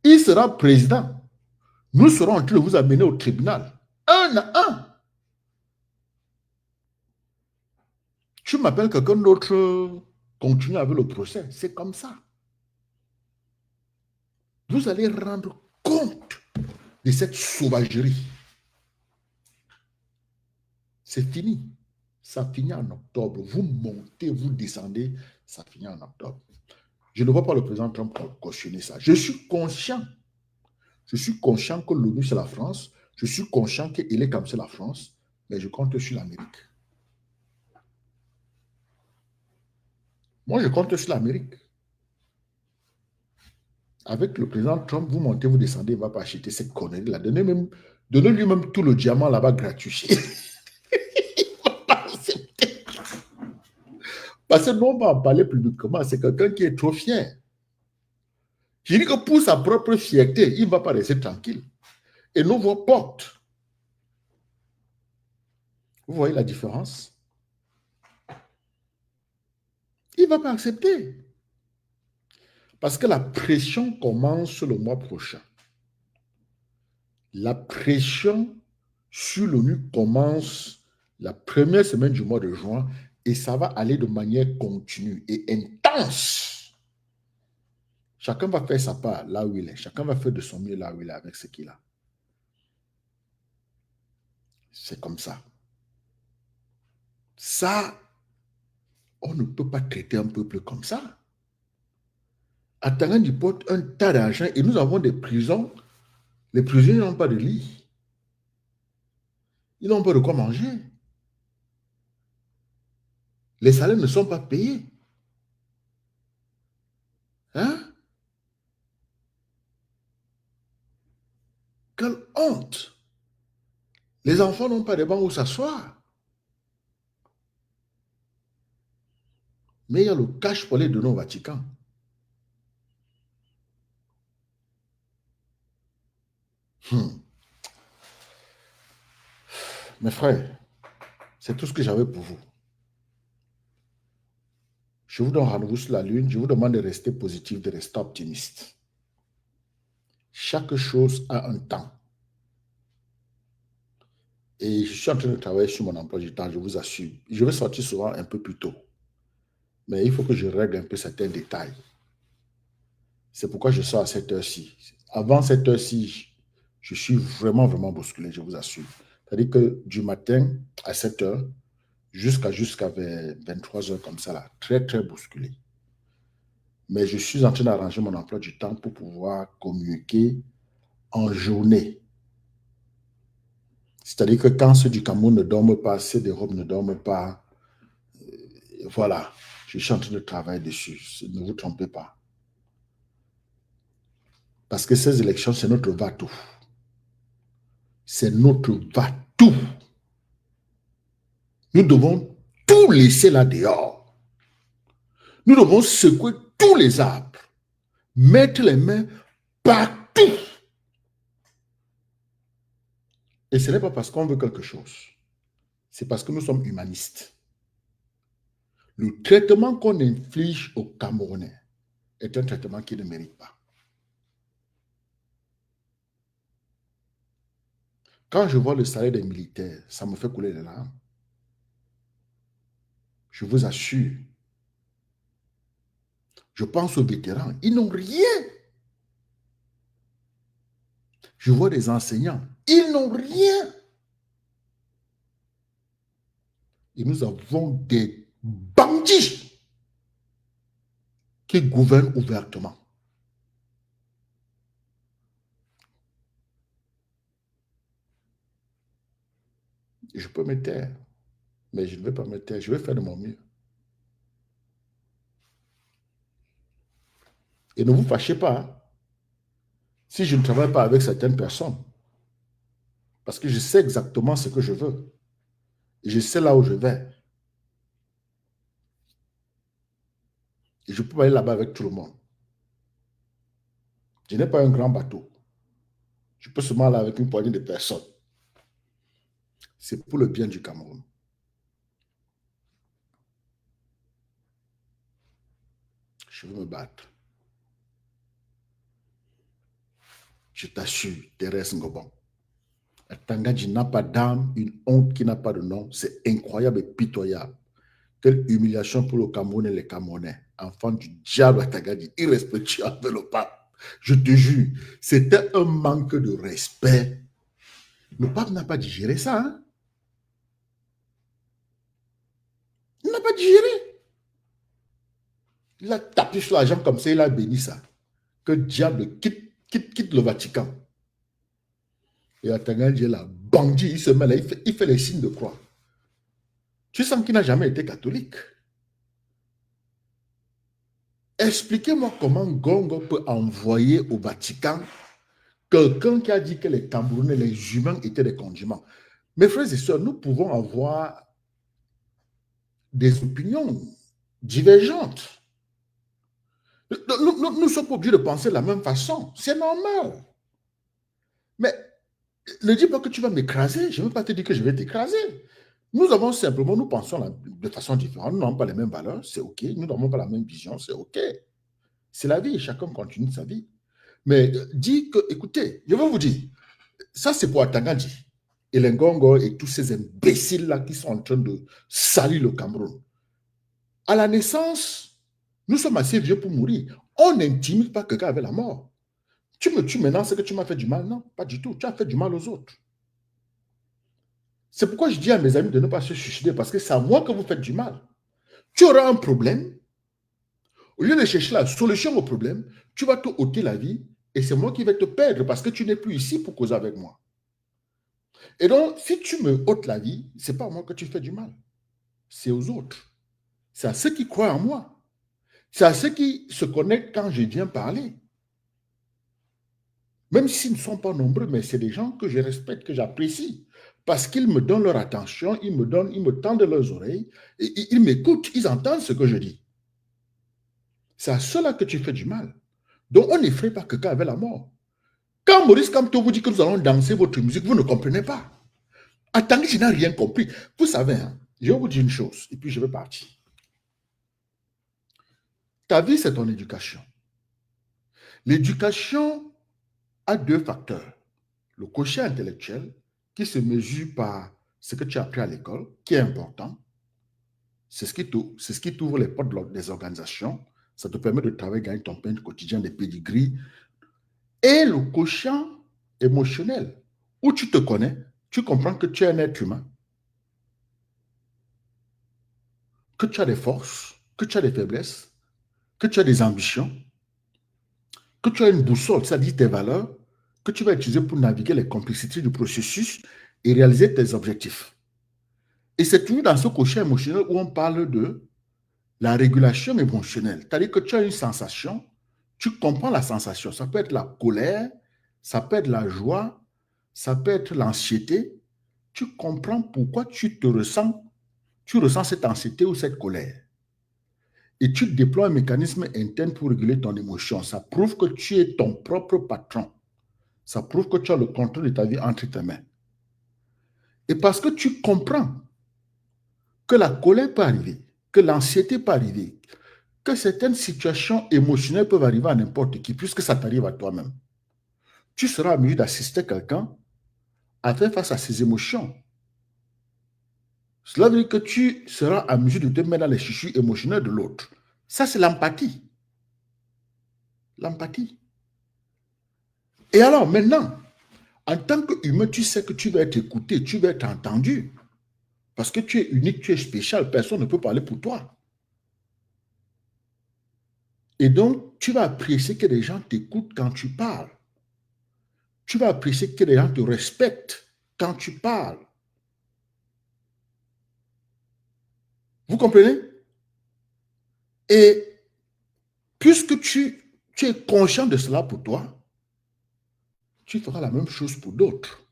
Il sera président. Nous serons en train de vous amener au tribunal. Un à un. Tu m'appelles quelqu'un d'autre, continue avec le procès. C'est comme ça. Vous allez rendre compte de cette sauvagerie. C'est fini. Ça finit en octobre. Vous montez, vous descendez, ça finit en octobre. Je ne vois pas le président Trump cautionner ça. Je suis conscient. Je suis conscient que l'ONU, c'est la France. Je suis conscient qu'il est comme c'est la France. Mais je compte sur l'Amérique. Moi, je compte sur l'Amérique. Avec le président Trump, vous montez, vous descendez, il ne va pas acheter cette connerie-là. Donnez-lui même tout le diamant là-bas gratuit. Il ne va pas accepter. Parce que nous, on va en parler publiquement. C'est quelqu'un qui est trop fier. Je dis que pour sa propre fierté, il ne va pas rester tranquille. Et nous, vos portes. Vous voyez la différence? Il ne va pas accepter. Parce que la pression commence le mois prochain. La pression sur l'ONU commence la première semaine du mois de juin et ça va aller de manière continue et intense. Chacun va faire sa part là où il est. Chacun va faire de son mieux là où il est avec ce qu'il a. C'est comme ça. Ça, on ne peut pas traiter un peuple comme ça. Attendant, il porte un tas d'argent et nous avons des prisons. Les prisonniers n'ont pas de lit. Ils n'ont pas de quoi manger. Les salaires ne sont pas payés. Hein? Quelle honte! Les enfants n'ont pas de banc où s'asseoir. Mais il y a le cash pour les donner au Vatican. Mes frères, c'est tout ce que j'avais pour vous. Je vous donne rendez-vous sur la lune. Je vous demande de rester positif, de rester optimiste. Chaque chose a un temps. Et je suis en train de travailler sur mon emploi du temps, je vous assure. Je vais sortir souvent un peu plus tôt. Mais il faut que je règle un peu certains détails. C'est pourquoi je sors à cette heure-ci. Avant cette heure-ci, je suis vraiment, vraiment bousculé, je vous assure. C'est-à-dire que du matin à 7 heures jusqu'à 23 heures comme ça, là, très, très bousculé. Mais je suis en train d'arranger mon emploi du temps pour pouvoir communiquer en journée. C'est-à-dire que quand ceux du Cameroun ne dorment pas, ceux d'Europe ne dorment pas, voilà, je suis en train de travailler dessus. Ne vous trompez pas. Parce que ces élections, c'est notre va-tout. C'est notre va-tout. Nous devons tout laisser là dehors. Nous devons secouer tous les arbres, mettre les mains partout. Et ce n'est pas parce qu'on veut quelque chose. C'est parce que nous sommes humanistes. Le traitement qu'on inflige aux Camerounais est un traitement qu'ils ne méritent pas. Quand je vois le salaire des militaires, ça me fait couler les larmes. Je vous assure. Je pense aux vétérans. Ils n'ont rien. Je vois des enseignants. Ils n'ont rien. Et nous avons des bandits qui gouvernent ouvertement. Je peux me taire, mais je ne vais pas me taire. Je vais faire de mon mieux. Et ne vous fâchez pas, hein, si je ne travaille pas avec certaines personnes. Parce que je sais exactement ce que je veux. Et je sais là où je vais. Et je peux pas aller là-bas avec tout le monde. Je n'ai pas un grand bateau. Je peux seulement aller avec une poignée de personnes. C'est pour le bien du Cameroun. Je veux me battre. Je t'assure, Thérèse Ngobon. Tangadji n'a pas d'âme, une honte qui n'a pas de nom. C'est incroyable et pitoyable. Quelle humiliation pour le Cameroun et les Camerounais. Enfant du diable à Tangadji, irrespectueux avec le pape. Je te jure, c'était un manque de respect. Le pape n'a pas digéré ça. Hein? Il n'a pas digéré. Il a tapé sur la jambe comme ça, il a béni ça. Que diable quitte le Vatican. Et à Tangadji, là, bandit, il se met là, il fait les signes de croix. Tu sens qu'il n'a jamais été catholique. Expliquez-moi comment Gongo peut envoyer au Vatican quelqu'un qui a dit que les Camerounais, les humains étaient des condiments. Mes frères et sœurs, nous pouvons avoir des opinions divergentes. Nous ne sommes pas obligés de penser de la même façon. C'est normal. Mais ne dis pas que tu vas m'écraser. Je ne veux pas te dire que je vais t'écraser. Nous avons simplement, nous pensons de façon différente. Nous n'avons pas les mêmes valeurs, c'est OK. Nous n'avons pas la même vision, c'est OK. C'est la vie, chacun continue sa vie. Mais dis que, écoutez, je vais vous dire, ça c'est pour Tangadji et les Ngongo et tous ces imbéciles-là qui sont en train de salir le Cameroun. À la naissance, nous sommes assez vieux pour mourir. On n'intimide pas quelqu'un avec la mort. Tu me tues maintenant, c'est que tu m'as fait du mal. Non, pas du tout. Tu as fait du mal aux autres. C'est pourquoi je dis à mes amis de ne pas se suicider, parce que c'est à moi que vous faites du mal. Tu auras un problème. Au lieu de chercher la solution au problème, tu vas te ôter la vie et c'est moi qui vais te perdre parce que tu n'es plus ici pour causer avec moi. Et donc, si tu me ôtes la vie, ce n'est pas à moi que tu fais du mal. C'est aux autres. C'est à ceux qui croient en moi. C'est à ceux qui se connectent quand je viens parler. Même s'ils ne sont pas nombreux, mais c'est des gens que je respecte, que j'apprécie. Parce qu'ils me donnent leur attention, ils me tendent leurs oreilles, et ils m'écoutent, ils entendent ce que je dis. C'est à ceux-là que tu fais du mal. Donc, on n'effraie pas quelqu'un avec la mort. Quand Maurice Kamto vous dit que nous allons danser votre musique, vous ne comprenez pas. Attendez, je n'ai rien compris. Vous savez, hein, je vais vous dire une chose, et puis je vais partir. Ta vie, c'est ton éducation. L'éducation a deux facteurs. Le quotient intellectuel, qui se mesure par ce que tu as appris à l'école, qui est important. C'est ce qui t'ouvre les portes des organisations. Ça te permet de travailler, gagner ton pain quotidien, des pédigris. Et le quotient émotionnel, où tu te connais, tu comprends que tu es un être humain, que tu as des forces, que tu as des faiblesses, que tu as des ambitions, que tu as une boussole, c'est-à-dire tes valeurs, que tu vas utiliser pour naviguer les complexités du processus et réaliser tes objectifs. Et c'est toujours dans ce quotient émotionnel où on parle de la régulation émotionnelle. C'est-à-dire que tu as une sensation, tu comprends la sensation. Ça peut être la colère, ça peut être la joie, ça peut être l'anxiété. Tu comprends pourquoi tu ressens cette anxiété ou cette colère. Et tu déploies un mécanisme interne pour réguler ton émotion. Ça prouve que tu es ton propre patron. Ça prouve que tu as le contrôle de ta vie entre tes mains. Et parce que tu comprends que la colère peut arriver, que l'anxiété peut arriver, que certaines situations émotionnelles peuvent arriver à n'importe qui, puisque ça t'arrive à toi-même. Tu seras en mesure d'assister quelqu'un à faire face à ses émotions. Cela veut dire que tu seras en mesure de te mettre dans les chichus émotionnels de l'autre. Ça, c'est l'empathie. L'empathie. Et alors, maintenant, en tant qu'humain, tu sais que tu vas être écouté, tu vas être entendu. Parce que tu es unique, tu es spécial, personne ne peut parler pour toi. Et donc, tu vas apprécier que les gens t'écoutent quand tu parles. Tu vas apprécier que les gens te respectent quand tu parles. Vous comprenez? Et puisque tu es conscient de cela pour toi, tu feras la même chose pour d'autres.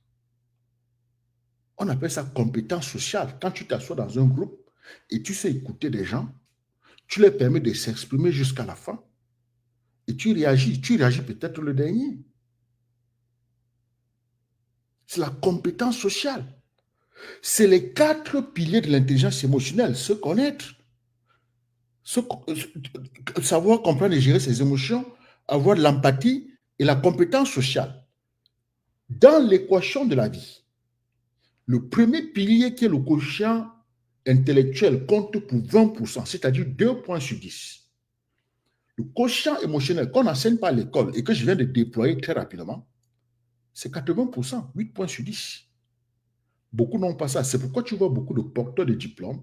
On appelle ça compétence sociale. Quand tu t'assois dans un groupe et tu sais écouter des gens, tu leur permets de s'exprimer jusqu'à la fin et tu réagis peut-être le dernier. C'est la compétence sociale. C'est les 4 piliers de l'intelligence émotionnelle. Se connaître, savoir comprendre et gérer ses émotions, avoir de l'empathie et la compétence sociale. Dans l'équation de la vie, le premier pilier qui est le quotient intellectuel compte pour 20%, c'est-à-dire 2 points sur 10. Le quotient émotionnel qu'on n'enseigne pas à l'école et que je viens de déployer très rapidement, c'est 80%, 8 points sur 10. Beaucoup n'ont pas ça. C'est pourquoi tu vois beaucoup de porteurs de diplômes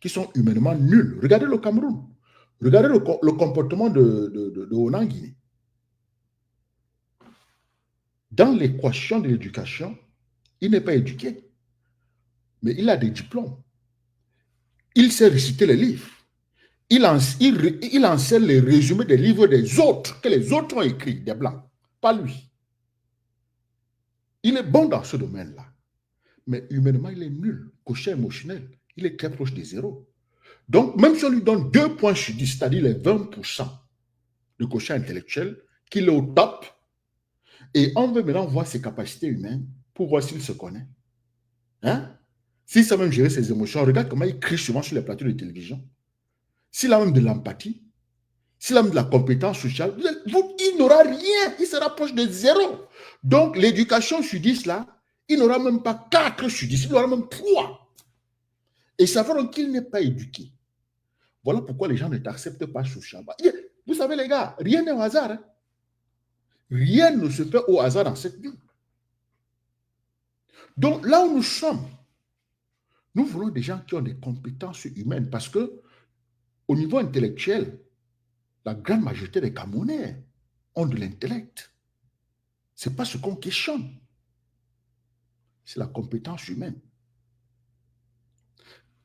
qui sont humainement nuls. Regardez le Cameroun. Regardez le comportement de Onan Guinée. Dans l'équation de l'éducation, il n'est pas éduqué, mais il a des diplômes. Il sait réciter les livres. Il enseigne les résumés des livres des autres, que les autres ont écrits, des blancs, pas lui. Il est bon dans ce domaine-là. Mais humainement, il est nul. Quotient émotionnel, il est très proche des zéros. Donc, même si on lui donne 2 points sur 10, c'est-à-dire les 20% de quotient intellectuel, qu'il est au top, et on veut maintenant voir ses capacités humaines pour voir s'il se connaît. Hein? S'il sait même gérer ses émotions, regarde comment il crie souvent sur les plateaux de télévision. S'il a même de l'empathie, s'il a même de la compétence sociale, il n'aura rien. Il se rapproche de zéro. Donc, l'éducation sur 10, là, il n'aura même pas 4 sur 10, il aura même 3. Et ça fait donc qu'il n'est pas éduqué. Voilà pourquoi les gens ne t'acceptent pas socialement. Vous savez, les gars, rien n'est au hasard. Hein? Rien ne se fait au hasard dans cette vie. Donc, là où nous sommes, nous voulons des gens qui ont des compétences humaines parce que, au niveau intellectuel, la grande majorité des Camerounais ont de l'intellect. Ce n'est pas ce qu'on questionne. C'est la compétence humaine.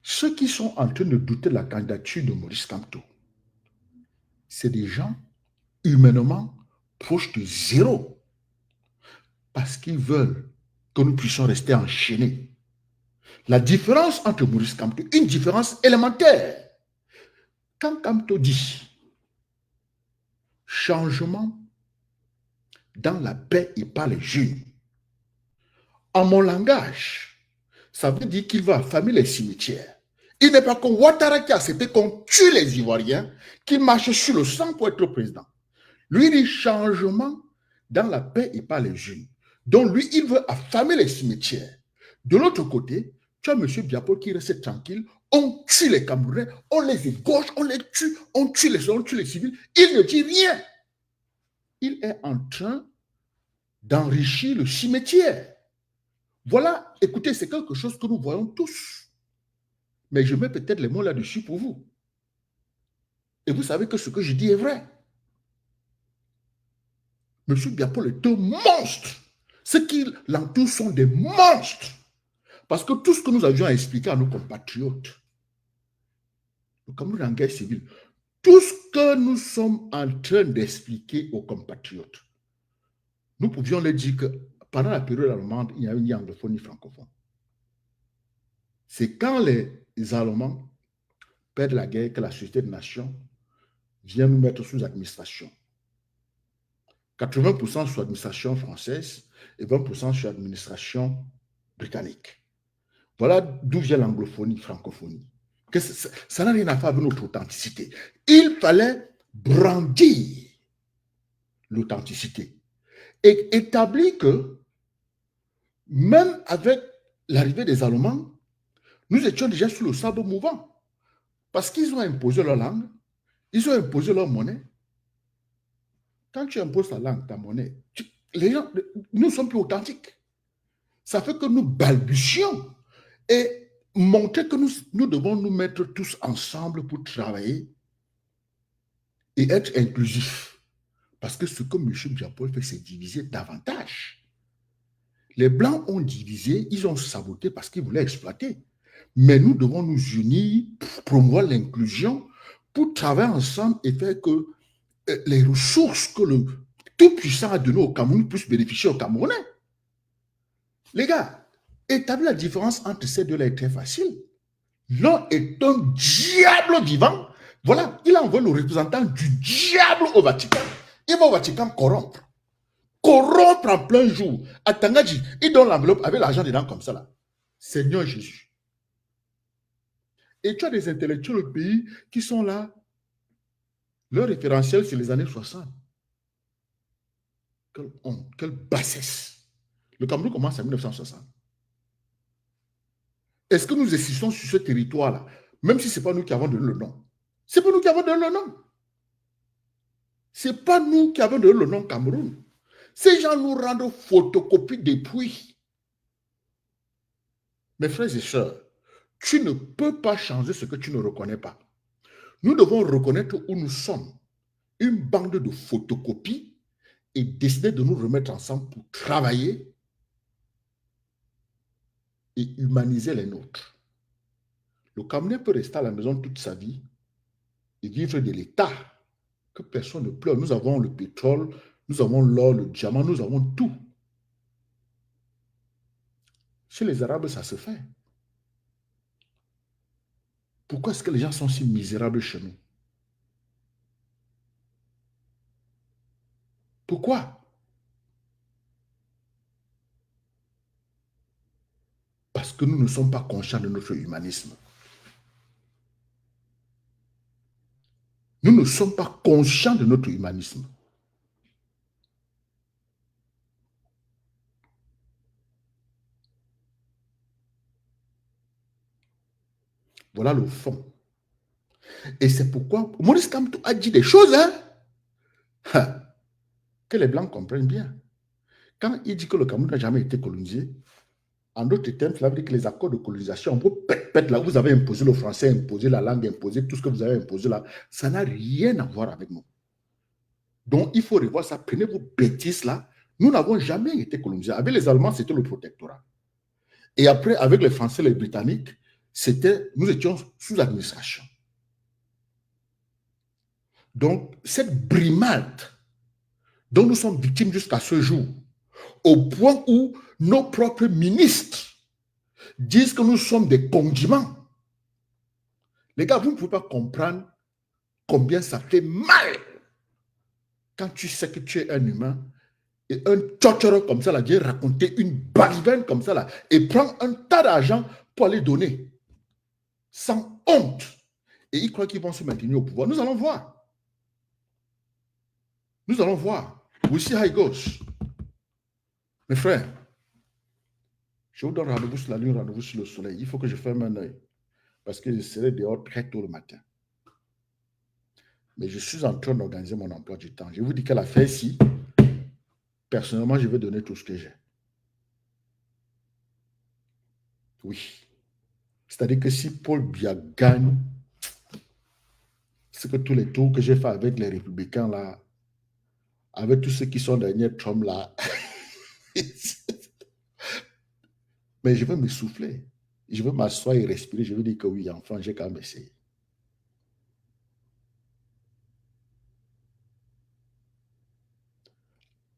Ceux qui sont en train de douter de la candidature de Maurice Kamto, c'est des gens humainement proches de zéro parce qu'ils veulent que nous puissions rester enchaînés. La différence entre Maurice Kamto, une différence élémentaire. Quand Kamto dit changement dans la paix et par les jeunes, en mon langage, ça veut dire qu'il va affamer les cimetières. Il n'est pas comme Ouattara qui a accepté qu'on tue les Ivoiriens, qu'il marche sur le sang pour être président. Lui, il dit changement dans la paix et pas les jeunes. Donc, lui, il veut affamer les cimetières. De l'autre côté, tu as M. Biapo qui reste tranquille. On tue les Camerounais, on les égorge, on les tue, on tue les civils. Il ne dit rien. Il est en train d'enrichir le cimetière. Voilà, écoutez, c'est quelque chose que nous voyons tous. Mais je mets peut-être les mots là-dessus pour vous. Et vous savez que ce que je dis est vrai. M. Biapo est un monstre. Ceux qui l'entourent sont des monstres. Parce que tout ce que nous avions à expliquer à nos compatriotes, le Cameroun est en guerre civile, tout ce que nous sommes en train d'expliquer aux compatriotes, nous pouvions leur dire que pendant la période allemande, il n'y a ni anglophone ni francophone. C'est quand les Allemands perdent la guerre que la Société des Nations vient nous mettre sous administration. 80% sous administration française et 20% sous administration britannique. Voilà d'où vient l'anglophonie, francophonie. Ça n'a rien à faire avec notre authenticité. Il fallait brandir l'authenticité et établir que même avec l'arrivée des Allemands, nous étions déjà sous le sable mouvant parce qu'ils ont imposé leur langue, ils ont imposé leur monnaie. Quand tu imposes ta langue, ta monnaie, les gens, nous ne sommes plus authentiques. Ça fait que nous balbutions et montrer que nous devons nous mettre tous ensemble pour travailler et être inclusifs. Parce que ce que M. Biapo fait, c'est diviser davantage. Les Blancs ont divisé, ils ont saboté parce qu'ils voulaient exploiter. Mais nous devons nous unir pour promouvoir l'inclusion, pour travailler ensemble et faire que les ressources que le Tout-Puissant a données au Cameroun puissent bénéficier aux Camerounais. Les gars, établir la différence entre ces deux-là est très facile. L'un est un diable vivant. Voilà, il envoie le représentant du diable au Vatican. Il va au Vatican corrompre. Corrompre en plein jour. À Tangadji, il donne l'enveloppe avec l'argent dedans comme ça là. Seigneur Jésus. Et tu as des intellectuels au pays qui sont là. Leur référentiel, c'est les années 60. Quelle honte, quelle bassesse. Le Cameroun commence en 1960. Est-ce que nous existons sur ce territoire-là, même si ce n'est pas nous qui avons donné le nom? Ce n'est pas nous qui avons donné le nom. Ce n'est pas nous qui avons donné le nom Cameroun. Ces gens nous rendent photocopie depuis. Mes frères et sœurs, tu ne peux pas changer ce que tu ne reconnais pas. Nous devons reconnaître où nous sommes. Une bande de photocopies et décider de nous remettre ensemble pour travailler et humaniser les nôtres. Le Camerounais peut rester à la maison toute sa vie et vivre de l'État, que personne ne pleure. Nous avons le pétrole, nous avons l'or, le diamant, nous avons tout. Chez les Arabes, ça se fait. Pourquoi est-ce que les gens sont si misérables chez nous? Pourquoi? Parce que nous ne sommes pas conscients de notre humanisme. Nous ne sommes pas conscients de notre humanisme. Voilà le fond. Et c'est pourquoi Maurice Kamto a dit des choses que les Blancs comprennent bien. Quand il dit que le Cameroun n'a jamais été colonisé, en d'autres termes, cela veut dire que les accords de colonisation, en gros, là, vous avez imposé le français, imposé la langue, imposé tout ce que vous avez imposé là, ça n'a rien à voir avec nous. Donc, il faut revoir ça. Prenez vos bêtises là. Nous n'avons jamais été colonisés. Avec les Allemands, c'était le protectorat. Et après, avec les Français et les Britanniques, nous étions sous administration. Donc, cette brimade dont nous sommes victimes jusqu'à ce jour, au point où nos propres ministres disent que nous sommes des condiments. Les gars, vous ne pouvez pas comprendre combien ça fait mal quand tu sais que tu es un humain Et un tchotchoro comme ça, là, vient raconter une balivaine comme ça, là, et prend un tas d'argent pour aller donner, sans honte. Et ils croient qu'ils vont se maintenir au pouvoir. Nous allons voir. Nous allons voir. We see how it goes. Mes frères, je vous donne rendez-vous sur la lune, rendez-vous sur le soleil. Il faut que je ferme un œil, parce que je serai dehors très tôt le matin. Mais je suis en train d'organiser mon emploi du temps. Je vous dis qu'à la fin ici, personnellement, je vais donner tout ce que j'ai. Oui. C'est-à-dire que si Paul Biya gagne, c'est que tous les tours que j'ai fait avec les républicains là, avec tous ceux qui sont derrière Trump là, mais je vais me souffler. Je vais m'asseoir et respirer. Je vais dire que oui, enfin, j'ai quand même essayé.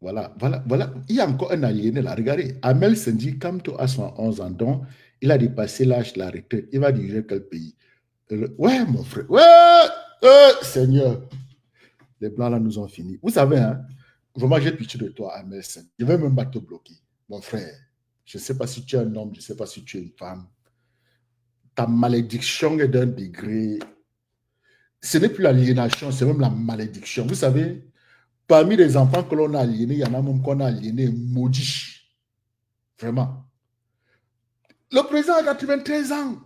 Voilà, voilà, voilà. Il y a encore un aliéné là. Regardez, Amel Sendi, comme à 111 ans, donc, il a dépassé l'âge de la retraite. Il va diriger quel pays? Ouais, mon frère. Ouais, Seigneur. Les Blancs là nous ont fini. Vous savez, hein, vraiment, j'ai pitié de toi, Amel Sendi. Je vais même pas te bloquer, mon frère. Je ne sais pas si tu es un homme, je ne sais pas si tu es une femme. Ta malédiction est d'un degré. Ce n'est plus l'aliénation, c'est même la malédiction. Vous savez, parmi les enfants que l'on a aliénés, il y en a même qu'on a aliénés maudits. Vraiment. Le président a 93 ans.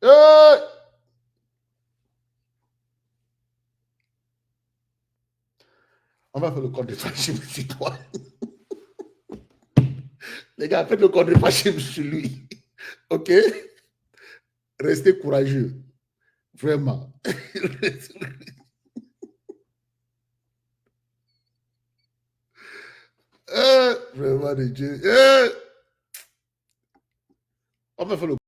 Euh, on va faire le compte de fascisme sur toi. Les gars, faites le compte de fascisme sur lui. OK? Restez courageux. Vraiment. Vraiment, de Dieu. On va faire le